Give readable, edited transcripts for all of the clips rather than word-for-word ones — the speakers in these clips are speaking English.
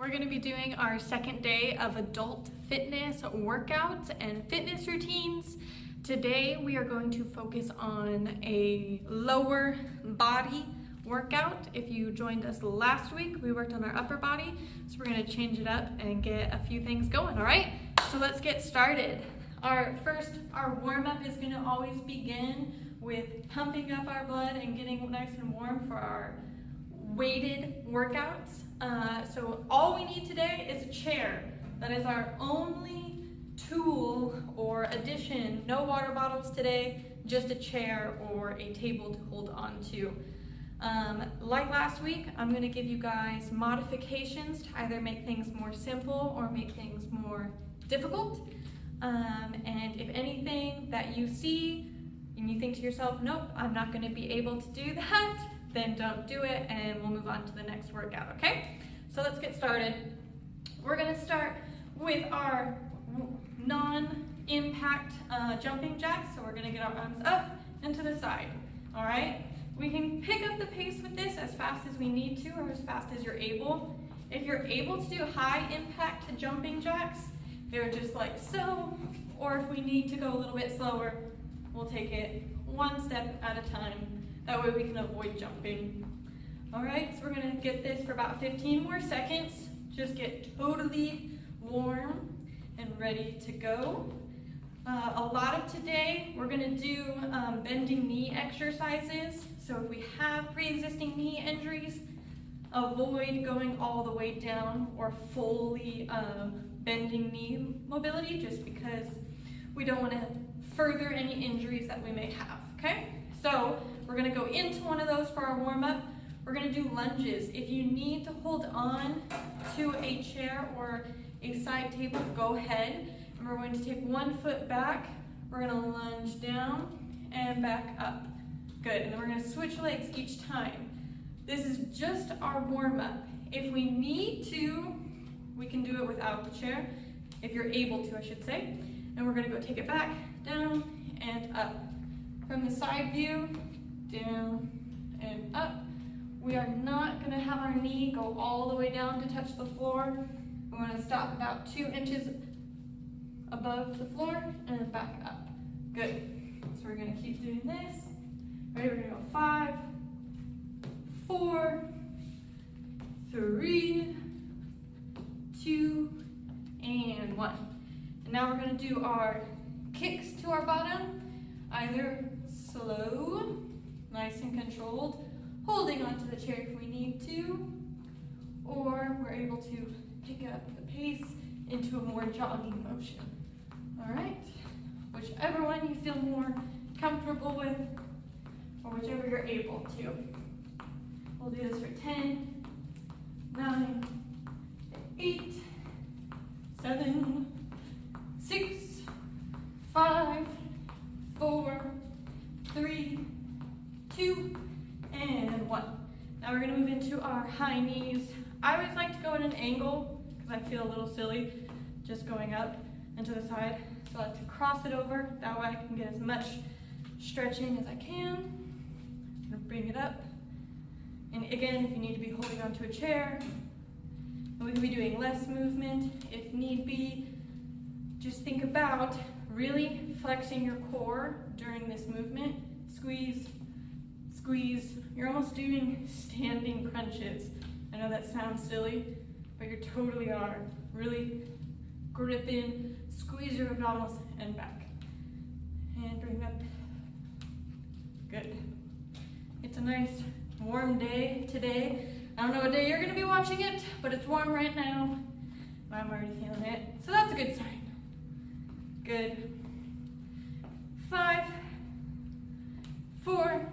We're going to be doing our second day of adult fitness workouts and fitness routines. Today we are going to focus on a lower body workout. If you joined us last week, we worked on our upper body, so we're going to change it up and get a few things going, all right? So let's get started. Our warm-up is going to always begin with pumping up our blood and getting nice and warm for our weighted workouts. So all we need today is a chair. That is our only tool or addition. No water bottles today, just a chair or a table to hold on to. Like last week, I'm going to give you guys modifications to either make things more simple or make things more difficult. And if anything that you see and you think to yourself, nope, I'm not going to be able to do that, then don't do it and we'll move on to the next workout, okay? So let's get started. We're going to start with our non-impact jumping jacks. So we're going to get our arms up and to the side, all right? We can pick up the pace with this as fast as we need to or as fast as you're able. If you're able to do high impact jumping jacks, they're just like so, or if we need to go a little bit slower, we'll take it one step at a time. That way we can avoid jumping. All right, so we're gonna get this for about 15 more seconds. Just get totally warm and ready to go. A lot of today, we're gonna do bending knee exercises. So if we have pre-existing knee injuries, avoid going all the way down or fully bending knee mobility, just because we don't wanna further any injuries that we may have, okay? So we're gonna go into one of those for our warm-up. We're gonna do lunges. If you need to hold on to a chair or a side table, go ahead. And we're going to take one foot back. We're gonna lunge down and back up. Good, and then we're gonna switch legs each time. This is just our warm-up. If we need to, we can do it without the chair. If you're able to, I should say. And we're gonna go take it back, down, and up. From the side view, down and up. We are not gonna have our knee go all the way down to touch the floor. We wanna stop about 2 inches above the floor and back up. Good. So we're gonna keep doing this. Ready, we're gonna go 5, 4, 3, 2, and 1. And now we're gonna do our kicks to our bottom, either slow, nice and controlled, holding onto the chair if we need to, or we're able to pick up the pace into a more jogging motion. All right, whichever one you feel more comfortable with, or whichever you're able to. We'll do this for 10, 9, 8, 7, 6, 5, 4, 3, 2, and 1. Now we're gonna move into our high knees. I always like to go at an angle because I feel a little silly just going up and to the side. So I like to cross it over. That way I can get as much stretching as I can. I'm gonna bring it up. And again, if you need to be holding onto a chair, and we can be doing less movement if need be. Just think about really flexing your core during this movement. Squeeze, squeeze. You're almost doing standing crunches. I know that sounds silly, but you totally are. Really grip in, squeeze your abdominals and back. And bring up. Good. It's a nice warm day today. I don't know what day you're gonna be watching it, but it's warm right now. I'm already feeling it, so that's a good sign. Good. 5, 4,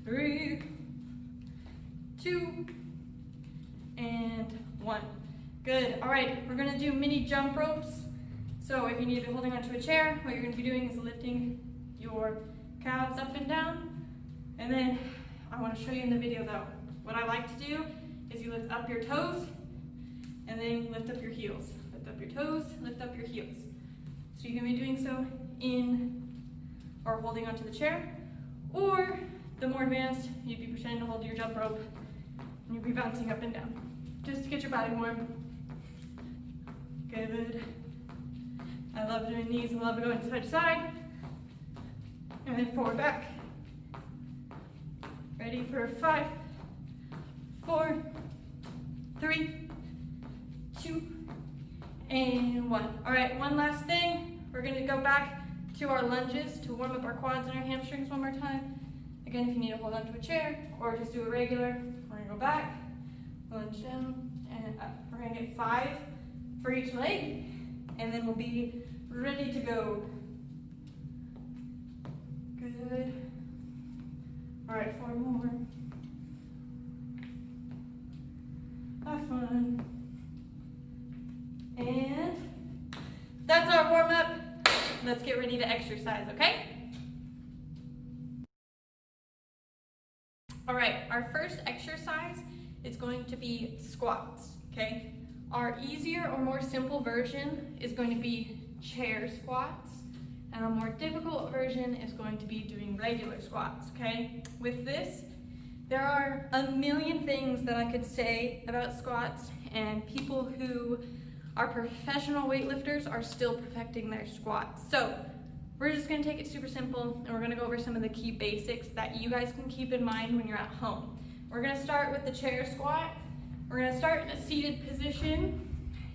3, 2, and 1. Good. All right, we're gonna do mini jump ropes. So if you need to be holding onto a chair, what you're gonna be doing is lifting your calves up and down. And then I wanna show you in the video though, what I like to do is you lift up your toes and then lift up your heels. Lift up your toes, lift up your heels. So you can be doing so in or holding onto the chair, or the more advanced, you'd be pretending to hold your jump rope and you'd be bouncing up and down. just to get your body warm. Good. I love doing these. I love going side to side. And then forward, back. Ready for 5, 4, 3, 2, and 1. All right, one last thing. We're gonna go back to our lunges to warm up our quads and our hamstrings one more time. Again, if you need to hold on to a chair or just do a regular, we're gonna go back, lunge down, and up. We're gonna get 5 for each leg, and then we'll be ready to go. Good. All right, 4 more. Last one. And that's our warm up. Let's get ready to exercise, okay? All right, our first exercise is going to be squats, okay? Our easier or more simple version is going to be chair squats, and a more difficult version is going to be doing regular squats, okay? With this, there are a million things that I could say about squats, and people who are professional weightlifters are still perfecting their squats. So we're just gonna take it super simple, and we're gonna go over some of the key basics that you guys can keep in mind when you're at home. We're gonna start with the chair squat. We're gonna start in a seated position.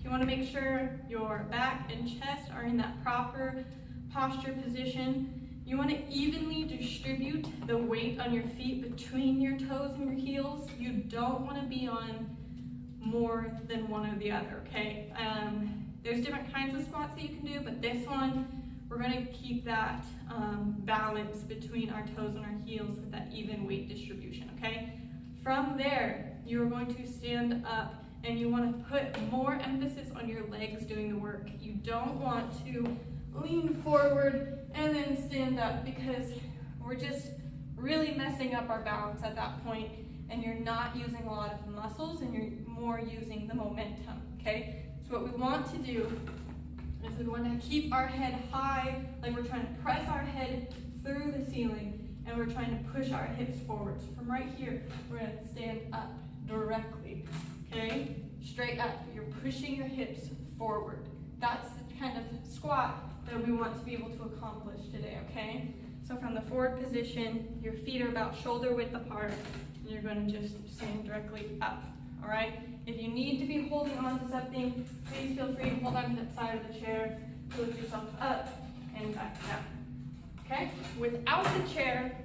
You wanna make sure your back and chest are in that proper posture position. You want to evenly distribute the weight on your feet between your toes and your heels. You don't want to be on more than one or the other, okay? There's different kinds of squats that you can do, but this one, we're going to keep that balance between our toes and our heels with that even weight distribution, okay? From there, you're going to stand up, and you want to put more emphasis on your legs doing the work. You don't want to lean forward and then stand up, because we're just really messing up our balance at that point, and you're not using a lot of muscles, and you're more using the momentum, okay? So what we want to do is we want to keep our head high, like we're trying to press our head through the ceiling, and we're trying to push our hips forward. So from right here, we're going to stand up directly, okay? Straight up. You're pushing your hips forward. That's the kind of squat that we want to be able to accomplish today, okay? So from the forward position, your feet are about shoulder width apart, and you're going to just stand directly up, all right? If you need to be holding on to something, please feel free to hold on to that side of the chair, lift yourself up and back down, okay? Without the chair,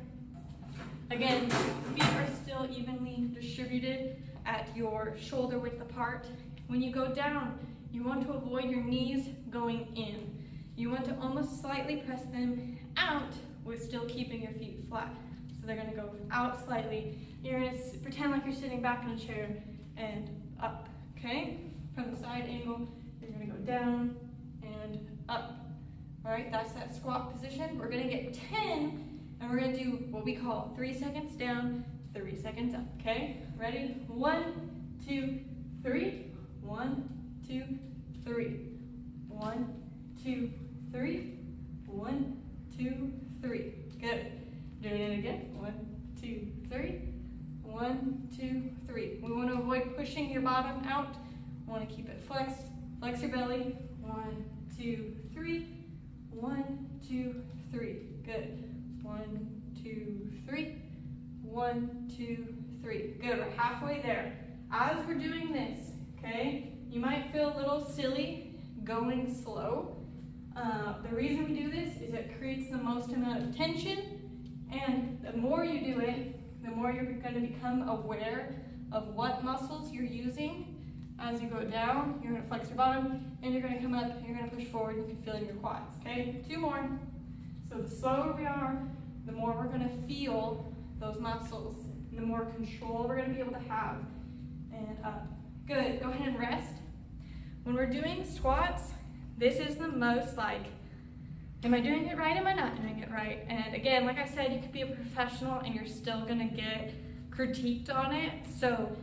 again, feet are still evenly distributed at your shoulder width apart. When you go down, you want to avoid your knees going in. You want to almost slightly press them out with still keeping your feet flat. So they're going to go out slightly. You're going to pretend like you're sitting back in a chair and up, okay? From the side angle, you're going to go down and up. All right, that's that squat position. We're going to get 10, and we're going to do what we call 3 seconds down, 3 seconds up, okay? Ready? 1, 2, 3. 1, 2, 3. 1, 2, 3. 1, 2, 3. Good. Doing it again. 1, 2, 3. 1, 2, 3. We want to avoid pushing your bottom out. We want to keep it flexed. Flex your belly. 1, 2, 3. 1, 2, 3. Good. 1, 2, 3. 1, 2, 3. Good. We're halfway there. As we're doing this, okay, you might feel a little silly going slow. The reason we do this is it creates the most amount of tension, and the more you do it, the more you're going to become aware of what muscles you're using. As you go down, you're going to flex your bottom, and you're going to come up, and you're going to push forward. You can feel it in your quads, okay? 2 more. So the slower we are, the more we're going to feel those muscles, and the more control we're going to be able to have. And up. Good. Go ahead and rest. When we're doing squats, this is the most like, am I doing it right? Am I not doing it right? And again, like I said, you could be a professional and you're still going to get critiqued on it. So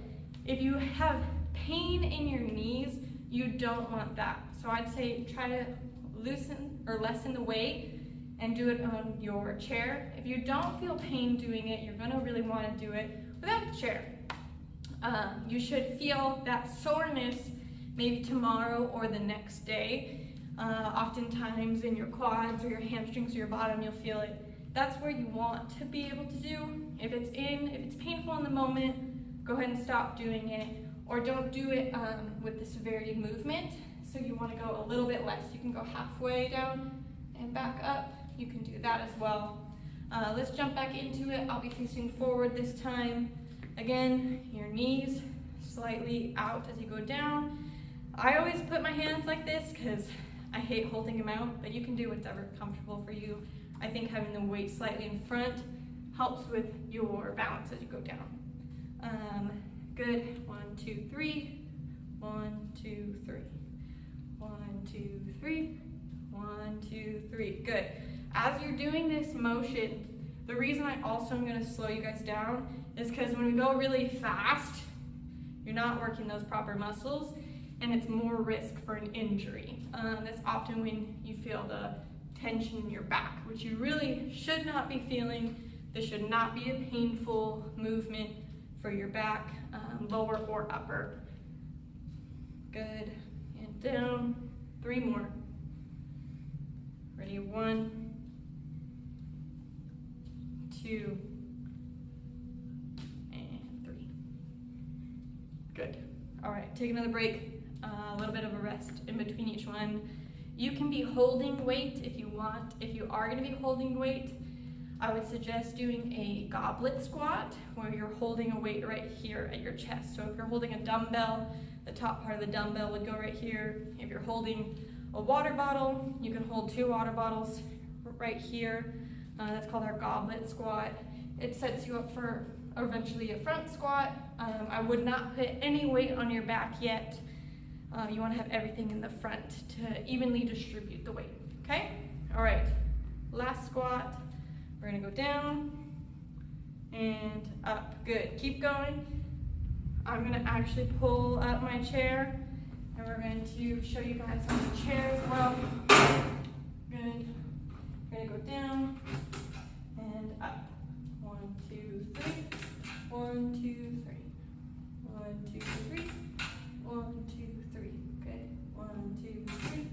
if you have pain in your knees, you don't want that. So I'd say try to loosen or lessen the weight and do it on your chair. If you don't feel pain doing it, you're going to really want to do it without the chair. You should feel that soreness maybe tomorrow or the next day. Oftentimes in your quads or your hamstrings or your bottom, you'll feel it. That's where you want to be able to do. If it's painful in the moment, go ahead and stop doing it, or don't do it with the severity of movement. So you want to go a little bit less. You can go halfway down and back up. You can do that as well. Let's jump back into it. I'll be facing forward this time. Again, your knees slightly out as you go down. I always put my hands like this because I hate holding them out, but you can do whatever comfortable for you. I think having the weight slightly in front helps with your balance as you go down. Good. 1, 2, 3. 1, 2, 3. 1, 2, 3. 1, 2, 3. Good. As you're doing this motion, the reason I also am going to slow you guys down is because when we go really fast, you're not working those proper muscles, and it's more risk for an injury. That's often when you feel the tension in your back, which you really should not be feeling. This should not be a painful movement for your back, lower or upper. Good. And down. 3 more. Ready? 1, 2, and 3. Good. All right, take another break. A little bit of a rest in between each one. You can be holding weight if you want. If you are going to be holding weight, I would suggest doing a goblet squat where you're holding a weight right here at your chest. So if you're holding a dumbbell, the top part of the dumbbell would go right here. If you're holding a water bottle, you can hold 2 water bottles right here. That's called our goblet squat. It sets you up for eventually a front squat. I would not put any weight on your back yet. You want to have everything in the front to evenly distribute the weight, okay? All right, last squat. We're gonna go down and up. Good, keep going. I'm gonna actually pull up my chair, and we're going to show you guys on the chair as well. Good. We're gonna go down and up. 1, 2, 3. 1, 2, 3. 1, 2, 3. 1, 2, 3. Good. 1, 2, 3.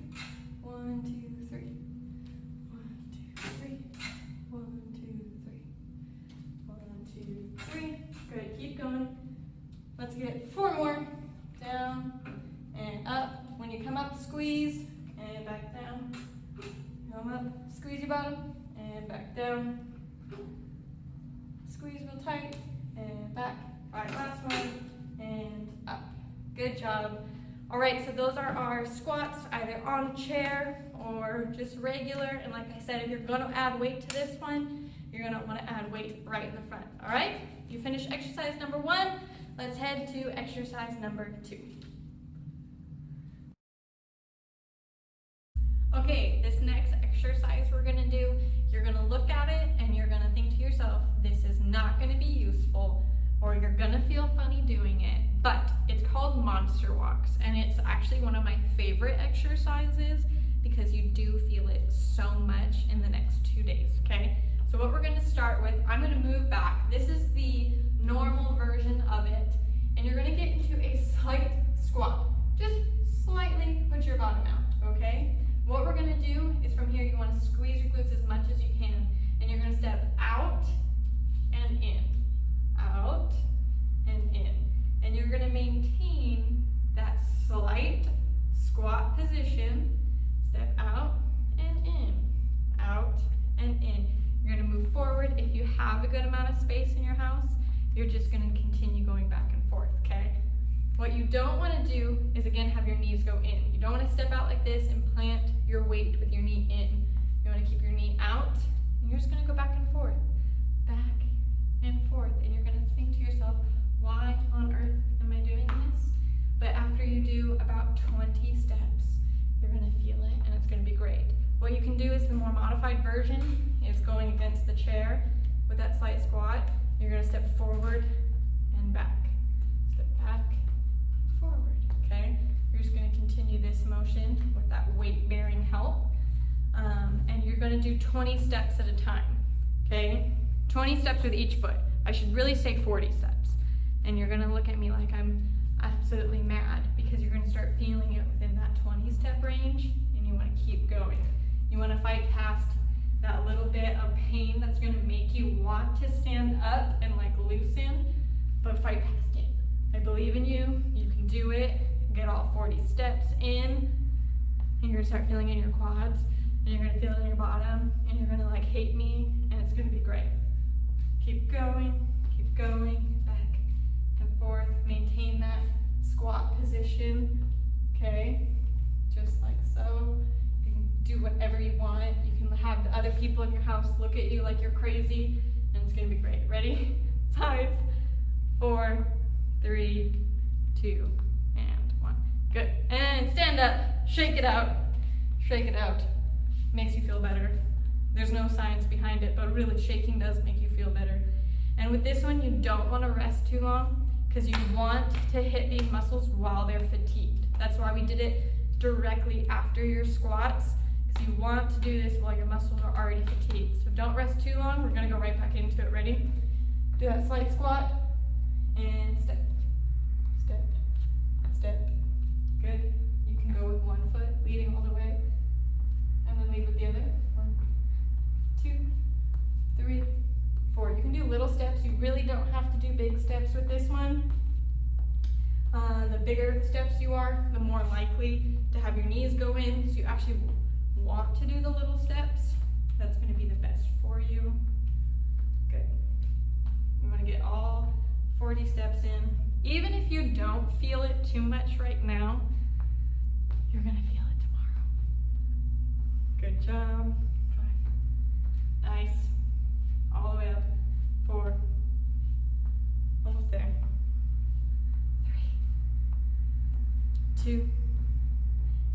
1, 2, 3. 1, 2, 3. 1, 2, 3. 1, 2, 3. Good. Keep going. Let's get 4 more. Down and up. When you come up, squeeze and back down. Come up, squeeze your bottom and back down. Squeeze real tight and back. All right, last one and up. Good job. All right, so those are our squats, either on a chair or just regular. And like I said, if you're gonna add weight to this one, you're gonna wanna add weight right in the front, all right? You finish exercise number 1, let's head to exercise number 2. Okay, this next exercise we're gonna do, you're gonna look at it and you're gonna think to yourself, this is not gonna be useful, or you're gonna feel funny doing it, but it's called monster walks, and it's actually one of my favorite exercises because you do feel it so much in the next 2 days, okay? So what we're gonna start with, I'm gonna move back. This is the normal version of it, and you're gonna get into a slight squat. Just slightly put your bottom out, okay? What we're gonna do is from here, you wanna squeeze your glutes as much as you can, and you're gonna step out and in, out and in. And you're gonna maintain that slight squat position, step out and in, out and in. You're gonna move forward. If you have a good amount of space in your house, you're just gonna continue going back and forth, okay? What you don't wanna do is, again, have your knees go in. You don't wanna step out like this and plant your weight with your knee in. You wanna keep your knee out, and you're just gonna go back and forth, and you're gonna think to yourself, why on earth am I doing this? But after you do about 20 steps, you're gonna feel it, and it's gonna be great. What you can do is the more modified version is going against the chair with that slight squat. You're gonna step forward and back. Step back, forward, okay? You're just gonna continue this motion with that weight-bearing help. And you're gonna do 20 steps at a time, okay? 20 steps with each foot. I should really say 40 steps. And you're gonna look at me like I'm absolutely mad because you're gonna start feeling it within that 20-step range, and you wanna keep going. You wanna fight past that little bit of pain that's gonna make you want to stand up and like loosen, but fight past it. I believe in you, you can do it. Get all 40 steps in, and you're gonna start feeling it in your quads, and you're gonna feel it in your bottom, and you're gonna like hate me, and it's gonna be great. Keep going, back and forth. Maintain that squat position, okay? Just like so. You can do whatever you want. You can have the other people in your house look at you like you're crazy, and it's gonna be great. Ready? 5, 4, 3, 2, and 1. Good. And stand up. Shake it out. Shake it out. Makes you feel better. There's no science behind it, but really shaking does make you feel better. And with this one, you don't want to rest too long because you want to hit these muscles while they're fatigued. That's why we did it directly after your squats, because you want to do this while your muscles are already fatigued. So don't rest too long. We're going to go right back into it. Ready? Do that slight squat and step, step, step. Good. You can go with one foot leading all the way and then lead with the other. 1, 2, 3, 4. You can do little steps. You really don't have to do big steps with this one. The bigger the steps you are, the more likely to have your knees go in. So you actually want to do the little steps. That's going to be the best for you. Good. You want to get all 40 steps in. Even if you don't feel it too much right now, you're going to feel it tomorrow. Good job. 5. Nice. All the way up. 4. Almost there. 3. 2.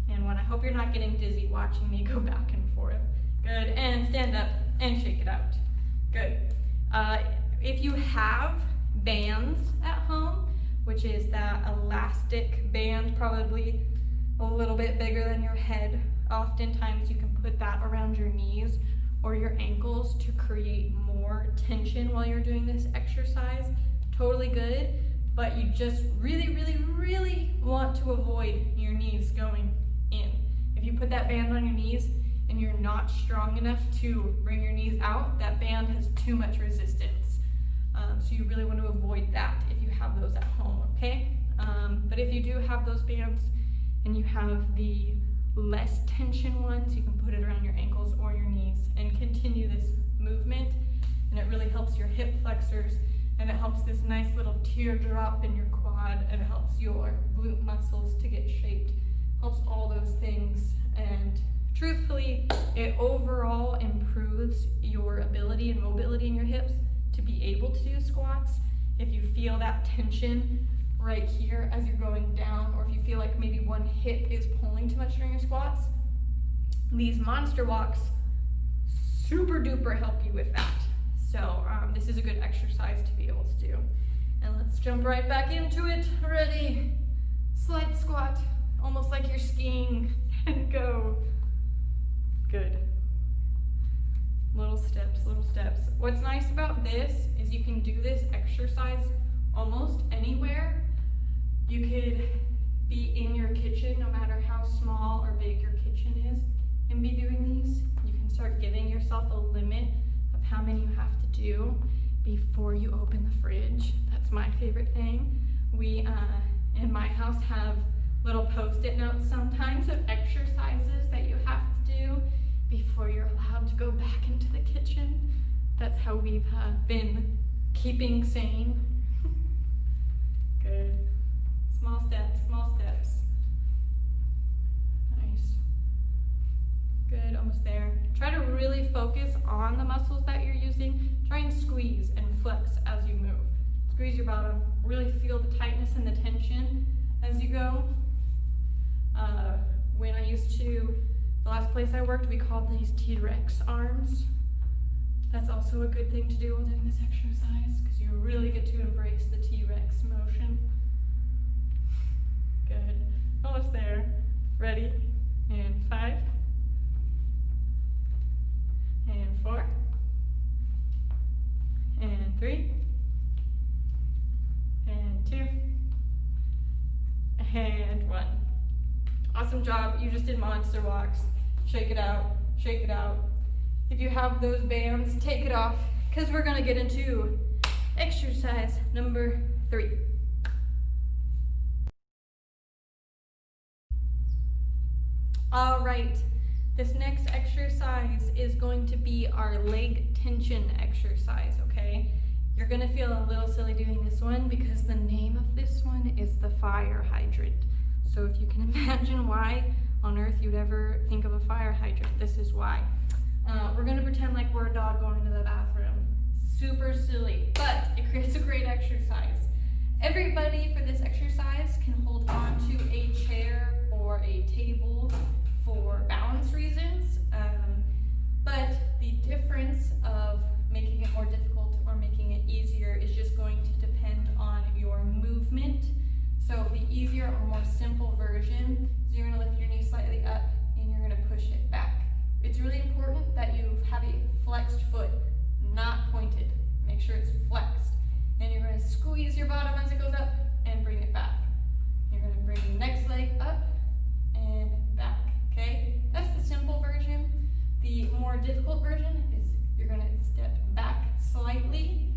And 1. I hope you're not getting dizzy watching me go back and forth. Good. And stand up and shake it out. Good. If you have bands at home, which is that elastic band, probably a little bit bigger than your head, oftentimes you can put that around your knees or your ankles to create more tension while you're doing this exercise. Totally good, but you just really want to avoid your knees going in. If you put that band on your knees and you're not strong enough to bring your knees out, that band has too much resistance. So you really want to avoid that if you have those at home, okay? But if you do have those bands and you have the less tension ones, you can put it around your ankles or your knees and continue this movement. And it really helps your hip flexors, and it helps this nice little teardrop in your quad, and it helps your glute muscles to get shaped, helps all those things. And truthfully, it overall improves your ability and mobility in your hips to be able to do squats. If you feel that tension right here as you're going down, or if you feel like maybe one hip is pulling too much during your squats, these monster walks super duper help you with that. So this is a good exercise to be able to do. And let's jump right back into it. Ready? Slight squat, almost like you're skiing, and go. Good. Little steps, little steps. What's nice about this is you can do this exercise almost anywhere. You could be in your kitchen, no matter how small or big your kitchen is, and be doing these. You can start giving yourself a limit of how many you have to do before you open the fridge. That's my favorite thing. We, in my house, have little post-it notes sometimes of exercises that you have to do before you're allowed to go back into the kitchen. That's how we've been keeping sane. Good. Small steps, small steps. Nice. Good, almost there. Try to really focus on the muscles that you're using. Try and squeeze and flex as you move. Squeeze your bottom. Really feel the tightness and the tension as you go. When I used to, the last place I worked, we called these T-Rex arms. That's also a good thing to do while doing this exercise, because you really get to embrace the T-Rex motion. Good. Almost there. Ready? And 5. And 4. And 3. And Awesome job. You just did monster walks. Shake it out, shake it out. If you have those bands, take it off, because we're gonna get into exercise number 3. All right, this next exercise is going to be our leg tension exercise, okay? You're gonna feel a little silly doing this one because the name of this one is the fire hydrant. So if you can imagine why on earth you'd ever think of a fire hydrant, this is why. We're gonna pretend like we're a dog going to the bathroom. Super silly, but it creates a great exercise. Everybody for this exercise can hold on to a chair or a table for balance reasons, but the difference of making it more difficult or making it easier is just going to depend on your movement. So the easier or more simple version is you're going to lift your knee slightly up and you're going to push it back. It's really important that you have a flexed foot, not pointed. Make sure it's flexed. And you're going to squeeze your bottom as it goes up and bring it back. You're going to bring the next leg up and back, okay? That's the simple version. The more difficult version is you're going to step back slightly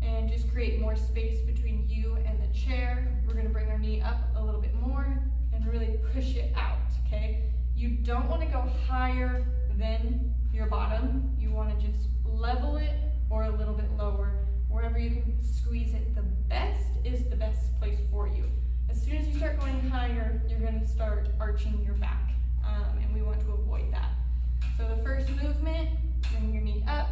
and just create more space between you and the chair. We're going to bring our knee up a little bit more and really push it out, okay? You don't want to go higher than your bottom. You want to just level it or a little bit lower. Wherever you can squeeze it the best is the best place for you. As soon as you start going higher, you're going to start arching your back, and we want to avoid that. So the first movement, bring your knee up,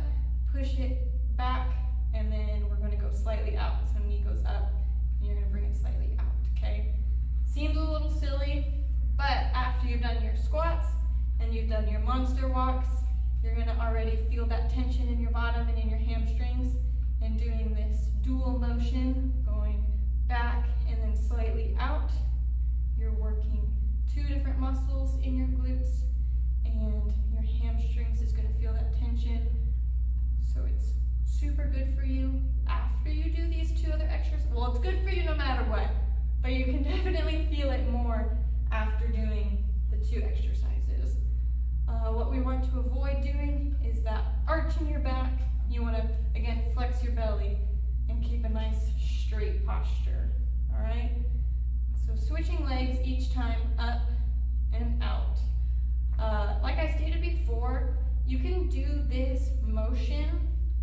push it back, and then we're going to go slightly out. So knee goes up, and you're going to bring it slightly out, okay? Seems a little silly, but after you've done your squats and you've done your monster walks, you're going to already feel that tension in your bottom and in your hamstrings. And doing this dual motion, going back and then slightly out, you're working 2 different muscles in your glutes, and your hamstrings is going to feel that tension. So it's super good for you after you do these 2 other exercises. Well, it's good for you no matter what, but you can definitely feel it more after doing the 2 exercises. What we want to avoid doing is that arch in your back. You want to, again, flex your belly and keep a nice straight posture, all right? So switching legs each time, up and out. Like I stated before, you can do this motion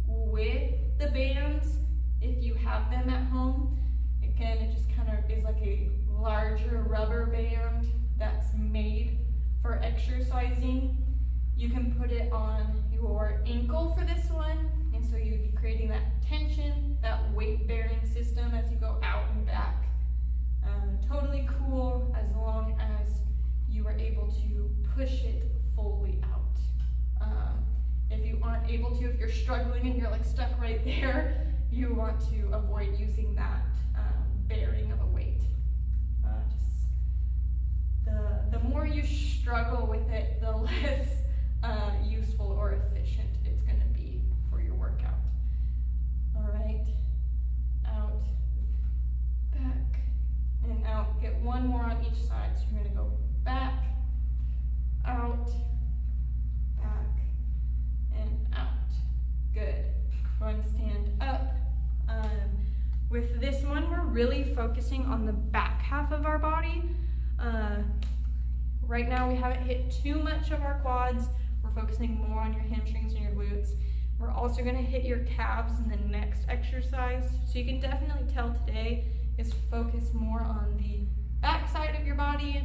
with the bands if you have them at home. Again, it just kind of is like a larger rubber band that's made for exercising. You can put it on your ankle for this one, and so you'd be creating that tension, that weight-bearing system as you go out and back. Totally cool as long as you are able to push it fully out. If you aren't able to, if you're struggling and you're like stuck right there, you want to avoid using that bearing of a weight. The more you struggle with it, the less useful or efficient it's going to be for your workout. All right, out, back, and out. Get one more on each side. So you're going to go back, out, back, and out. Good. Go ahead and stand up. With this one, we're really focusing on the back half of our body. Right now, we haven't hit too much of our quads. We're focusing more on your hamstrings and your glutes. We're also going to hit your calves in the next exercise. So you can definitely tell today is focus more on the back side of your body.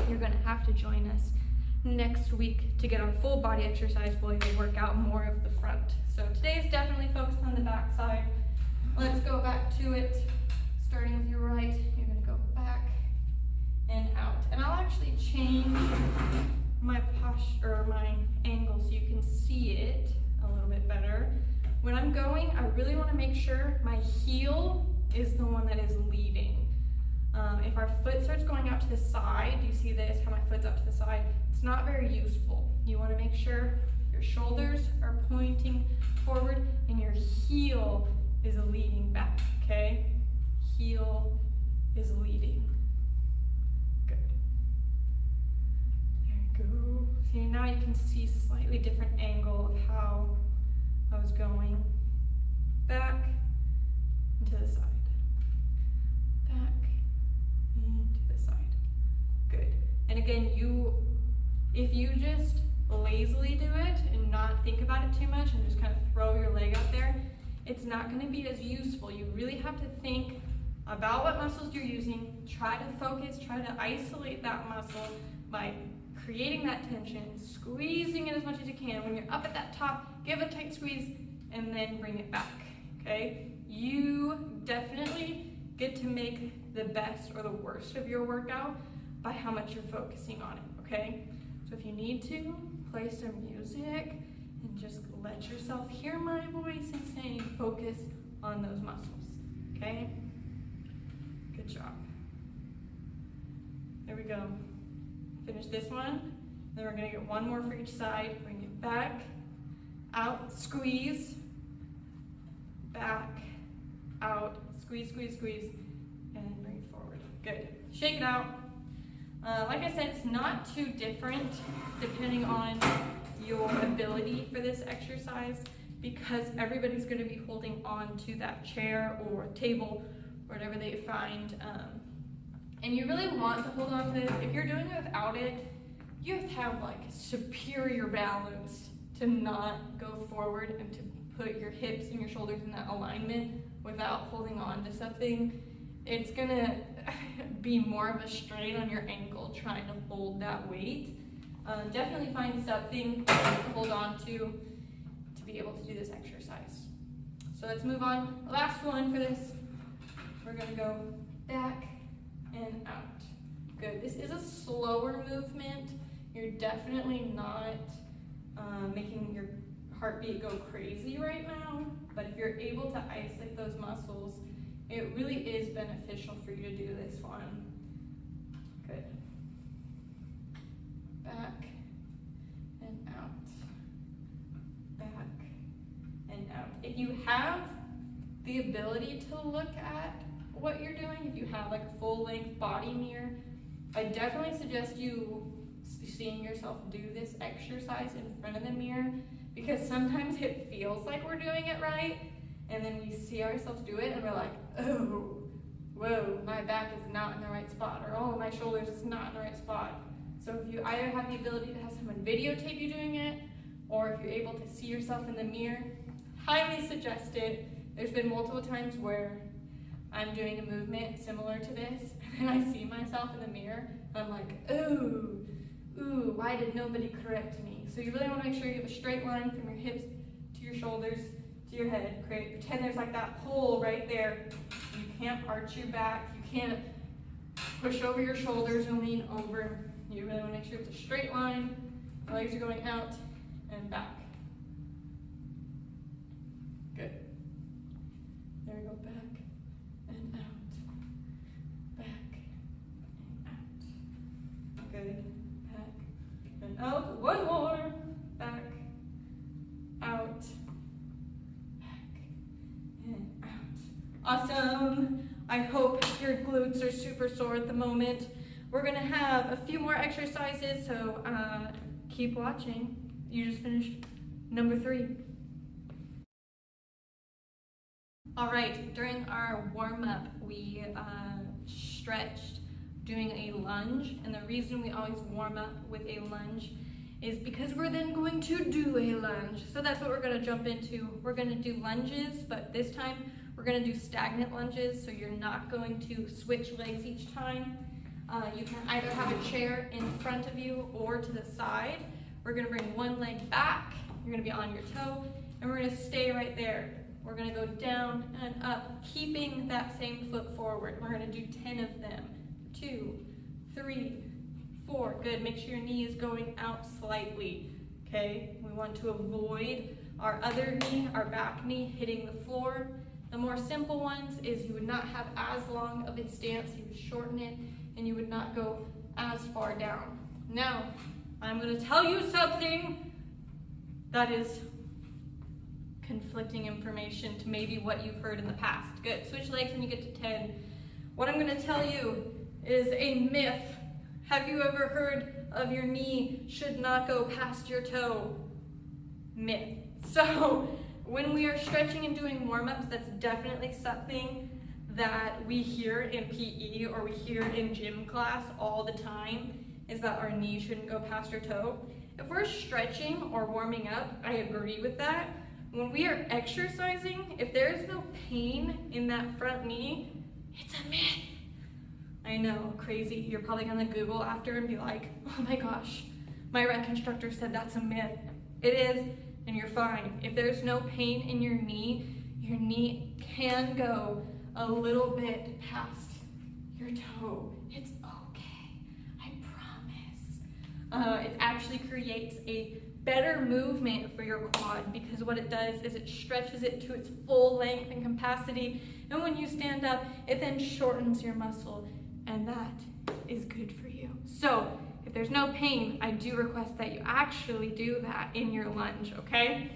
You're going to have to join us next week to get our full body exercise while you work out more of the front. So today is definitely focused on the back side. Let's go back to it. Starting with your right, you're going to go back and out. And I'll actually change my posture or my angle so you can see it a little bit better. When I'm going, I really want to make sure my heel is the one that is leading. If our foot starts going out to the side, you see this, how my foot's out to the side, it's not very useful. You want to make sure your shoulders are pointing forward and your heel is leading back, okay? Heel is leading. Good. go. See, now you can see slightly different angle of how I was going. Back and to the side. Back and to the side. Good. And again, if you just lazily do it and not think about it too much and just kind of throw your leg out there, it's not going to be as useful. You really have to think about what muscles you're using, try to focus, try to isolate that muscle by creating that tension, squeezing it as much as you can. When you're up at that top, give a tight squeeze and then bring it back, okay? You definitely get to make the best or the worst of your workout by how much you're focusing on it, okay? So if you need to, play some music and just let yourself hear my voice and saying focus on those muscles, okay? Good job. There we go. Finish this one. Then we're gonna get one more for each side. Bring it back, out, squeeze, back, out, squeeze, squeeze, squeeze, and bring it forward. Good. Shake it out. Like I said, it's not too different depending on your ability for this exercise because everybody's going to be holding on to that chair or table or whatever they find. And you really want to hold on to this. If you're doing it without it, you have to have like superior balance to not go forward and to put your hips and your shoulders in that alignment without holding on to something. It's gonna be more of a strain on your ankle trying to hold that weight. Definitely find something to hold on to be able to do this exercise. So let's move on. Last one for this. We're gonna go back and out. Good. This is a slower movement. You're definitely not making your heartbeat go crazy right now, but if you're able to isolate those muscles, it really is beneficial for you to do this one. Good. Back and out. Back and out. If you have the ability to look at what you're doing, if you have like a full length body mirror, I definitely suggest you seeing yourself do this exercise in front of the mirror because sometimes it feels like we're doing it right. And then we see ourselves do it and we're like, oh, whoa, my back is not in the right spot, or oh, my shoulders is not in the right spot. So if you either have the ability to have someone videotape you doing it, or if you're able to see yourself in the mirror, highly suggest it. There's been multiple times where I'm doing a movement similar to this, and I see myself in the mirror, and I'm like, ooh, why did nobody correct me? So you really want to make sure you have a straight line from your hips to your shoulders, to your head. Pretend there's like that hole right there. You can't arch your back. You can't push over your shoulders and lean over. You really want to make sure it's a straight line. The legs are going out and back. Good. There we go. Back and out. Back and out. Good. Back and out. One more. Back. Out. And out. Awesome. I hope your glutes are super sore at the moment. We're gonna have a few more exercises, so keep watching. You just finished number 3. All right, during our warm-up, we stretched doing a lunge, and the reason we always warm up with a lunge is because we're then going to do a lunge. So that's what we're gonna jump into. We're gonna do lunges, but this time we're gonna do stagnant lunges, so you're not going to switch legs each time. You can either have a chair in front of you or to the side. We're gonna bring one leg back, you're gonna be on your toe, and we're gonna stay right there. We're gonna go down and up, keeping that same foot forward. We're gonna do 10 of them. 2, 3, 4, good. Make sure your knee is going out slightly, okay? We want to avoid our other knee, our back knee, hitting the floor. The more simple ones is you would not have as long of a stance, you would shorten it, and you would not go as far down. Now, I'm gonna tell you something that is conflicting information to maybe what you've heard in the past. Good, switch legs when you get to 10. What I'm gonna tell you is a myth Have you ever heard of your knee should not go past your toe? Myth. So when we are stretching and doing warm-ups, that's definitely something that we hear in PE or we hear in gym class all the time, is that our knee shouldn't go past our toe. If we're stretching or warming up, I agree with that. When we are exercising, if there is no pain in that front knee, it's a myth. I know, crazy. You're probably gonna Google after and be like, oh my gosh, my rec instructor said that's a myth. It is, and you're fine. If there's no pain in your knee can go a little bit past your toe. It's okay, I promise. It actually creates a better movement for your quad, because what it does is it stretches it to its full length and capacity, and when you stand up, it then shortens your muscle, and that is good for you. So if there's no pain, I do request that you actually do that in your lunge, okay?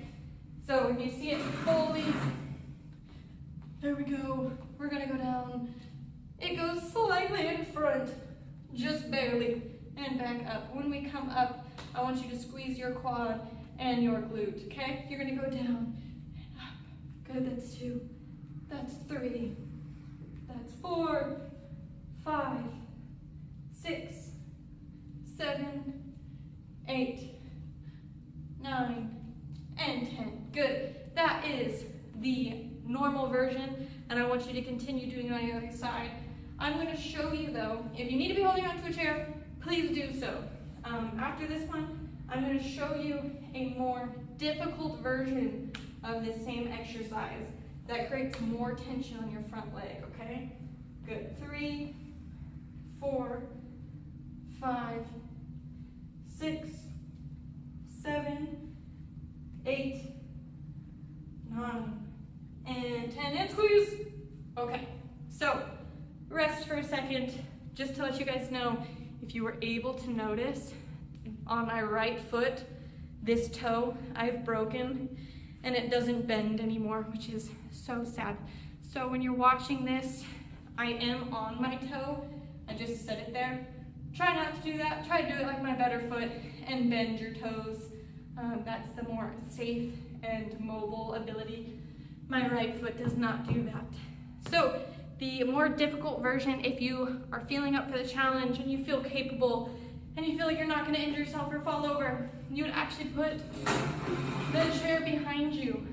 So if you see it fully, there we go. We're gonna go down. It goes slightly in front, just barely, and back up. When we come up, I want you to squeeze your quad and your glute, okay? You're gonna go down and up. Good, that's 2, that's 3, that's 4, 5, 6, 7, 8, 9, and 10. Good. That is the normal version, and I want you to continue doing it on the other side. I'm going to show you though, if you need to be holding onto a chair, please do so. After this one, I'm going to show you a more difficult version of this same exercise that creates more tension on your front leg, okay? Good. 3, 4, 5, 6, 7, 8, 9, and 10, and squeeze. Okay, so rest for a second, just to let you guys know, if you were able to notice on my right foot, this toe I've broken and it doesn't bend anymore, which is so sad. So when you're watching this, I am on my toe. I just set it there. Try not to do that. Try to do it like my better foot and bend your toes. That's the more safe and mobile ability. My right foot does not do that. So the more difficult version, if you are feeling up for the challenge and you feel capable and you feel like you're not going to injure yourself or fall over, you would actually put the chair behind you.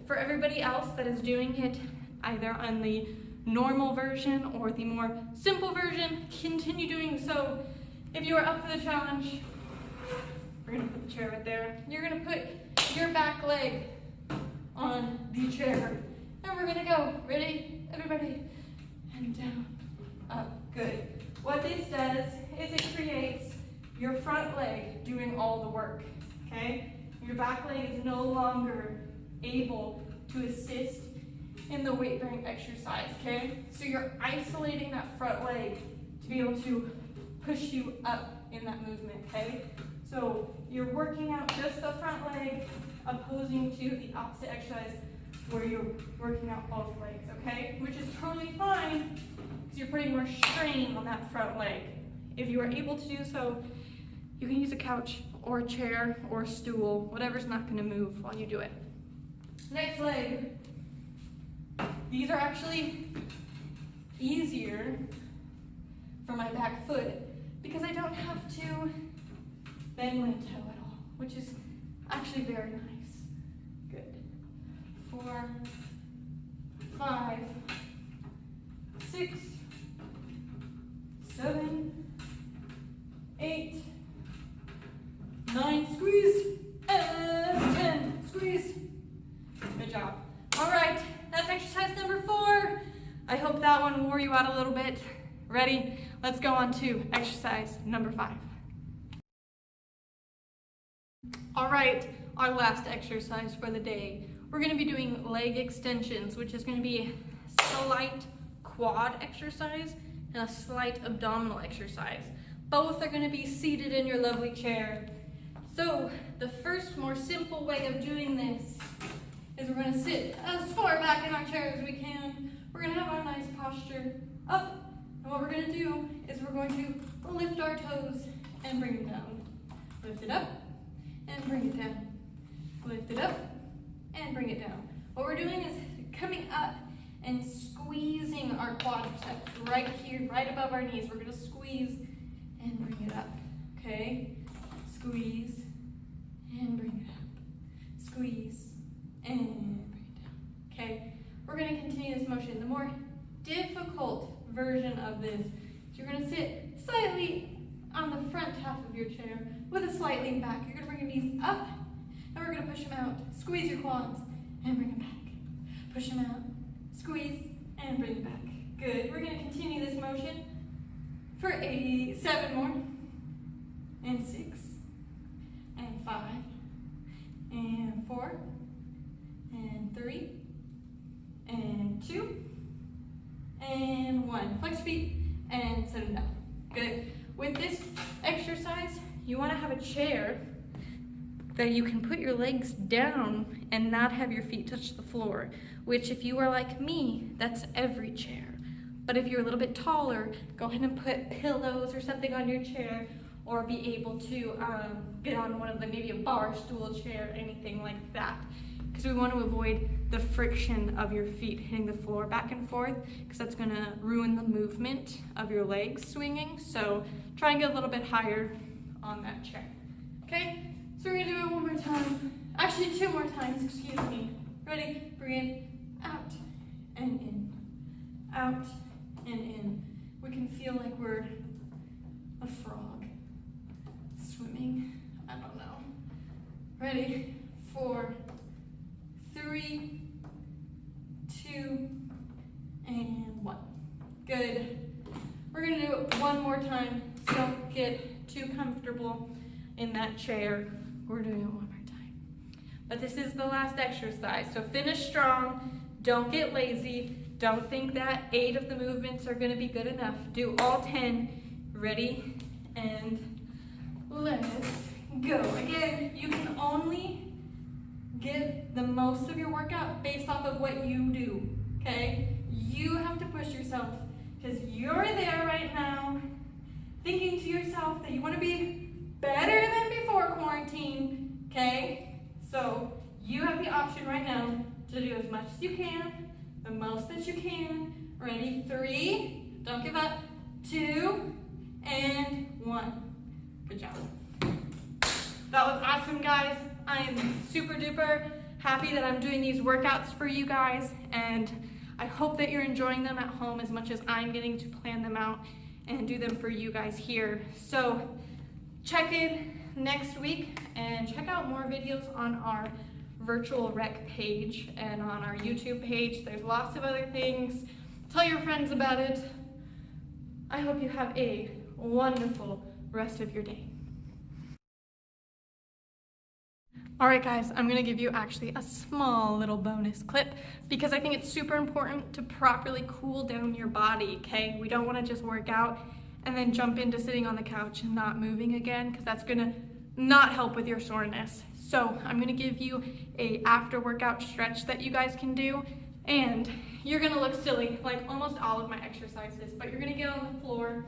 For everybody else that is doing it either on the normal version or the more simple version, continue doing so. If you are up for the challenge, we're going to put the chair right there. You're going to put your back leg on the chair. And we're going to go. Ready? Everybody? And down, up. Good. What this does is it creates your front leg doing all the work, okay? Your back leg is no longer able to assist in the weight bearing exercise, okay? So you're isolating that front leg to be able to push you up in that movement, okay? So you're working out just the front leg, opposing to the opposite exercise where you're working out both legs, okay? Which is totally fine because you're putting more strain on that front leg. If you are able to do so, you can use a couch or a chair or a stool, whatever's not going to move while you do it. Next leg. These are actually easier for my back foot because I don't have to bend my toe at all, which is actually very nice. Good. 4, 5, 6, 7, 8, 9, squeeze, and 10, squeeze. Good job. All right, that's exercise number 4. I hope that one wore you out a little bit. Ready? Let's go on to exercise number 5. All right, our last exercise for the day. We're going to be doing leg extensions, which is going to be a slight quad exercise and a slight abdominal exercise. Both are going to be seated in your lovely chair. So the first more simple way of doing this is we're going to sit as far back in our chair as we can. We're going to have our nice posture up. And what we're going to do is we're going to lift our toes and bring it down. Lift it up and bring it down. Lift it up and bring it down. What we're doing is coming up and squeezing our quadriceps right here, right above our knees. We're gonna squeeze and bring it up, okay? Squeeze and bring it up. Squeeze and bring it down, okay? We're gonna continue this motion. The more difficult version of this, so you're gonna sit slightly on the front half of your chair with a slight lean back. You're gonna bring your knees up and we're gonna push them out. Squeeze your quads and bring them back. Push them out, squeeze and bring them back. Good, we're gonna continue this motion for 7 more, and 6, and 5, and 4, and 3, and 2, and 1. Flex feet and set them down. Good. With this exercise, you want to have a chair that you can put your legs down and not have your feet touch the floor, which if you are like me, that's every chair. But if you're a little bit taller, go ahead and put pillows or something on your chair, or be able to get on one of the, maybe a bar stool chair, anything like that. Because we want to avoid the friction of your feet hitting the floor back and forth, because that's going to ruin the movement of your legs swinging. So try and get a little bit higher on that chair. Okay, so we're going to do it one more time. Actually, 2 more times, excuse me. Ready? Bring it out and in. Out and in. We can feel like we're a frog swimming. I don't know. Ready? 4, 3, 2, and 1. Good. We're gonna do it one more time, so don't get too comfortable in that chair. We're doing it one more time. But this is the last exercise, so finish strong. Don't get lazy. Don't think that 8 of the movements are gonna be good enough. Do all 10. Ready? And let's go. Again, you can only get the most of your workout based off of what you do, okay? You have to push yourself, because you're there right now thinking to yourself that you want to be better than before quarantine, okay? So you have the option right now to do as much as you can, the most that you can. Ready? 3, don't give up, 2, and 1. Good job. That was awesome, guys. I am super duper happy that I'm doing these workouts for you guys, and I hope that you're enjoying them at home as much as I'm getting to plan them out and do them for you guys here. So check in next week and check out more videos on our virtual rec page and on our YouTube page. There's lots of other things. Tell your friends about it. I hope you have a wonderful rest of your day. All right, guys, I'm gonna give you actually a small little bonus clip because I think it's super important to properly cool down your body, okay? We don't wanna just work out and then jump into sitting on the couch and not moving again, because that's gonna not help with your soreness. So I'm gonna give you a after workout stretch that you guys can do, and you're gonna look silly like almost all of my exercises, but you're gonna get on the floor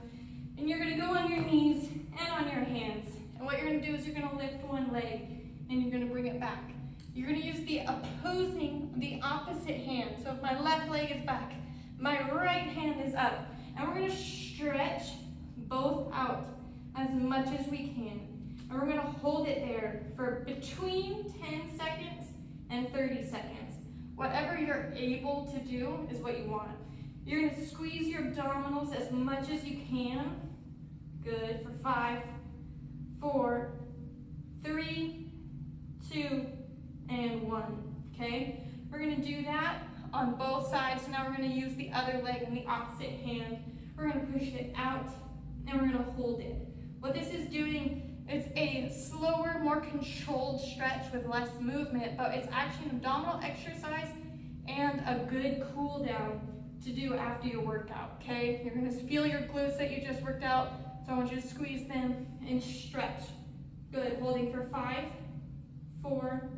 and you're gonna go on your knees and on your hands. And what you're gonna do is you're gonna lift one leg and you're gonna bring it back. You're gonna use the opposite hand. So if my left leg is back, my right hand is up. And we're gonna stretch both out as much as we can. And we're gonna hold it there for between 10 seconds and 30 seconds. Whatever you're able to do is what you want. You're gonna squeeze your abdominals as much as you can. Good, for 5, 4, 3, 2, and 1, okay? We're gonna do that on both sides. So now we're gonna use the other leg in the opposite hand. We're gonna push it out and we're gonna hold it. What this is doing, it's a slower, more controlled stretch with less movement, but it's actually an abdominal exercise and a good cool down to do after your workout, okay? You're gonna feel your glutes that you just worked out, so I want you to squeeze them and stretch. Good, holding for 5, 4,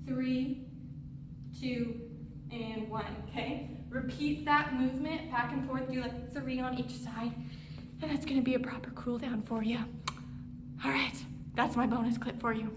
3, 2, and 1, okay? Repeat that movement back and forth, do like 3 on each side. And that's gonna be a proper cool down for you. All right, that's my bonus clip for you.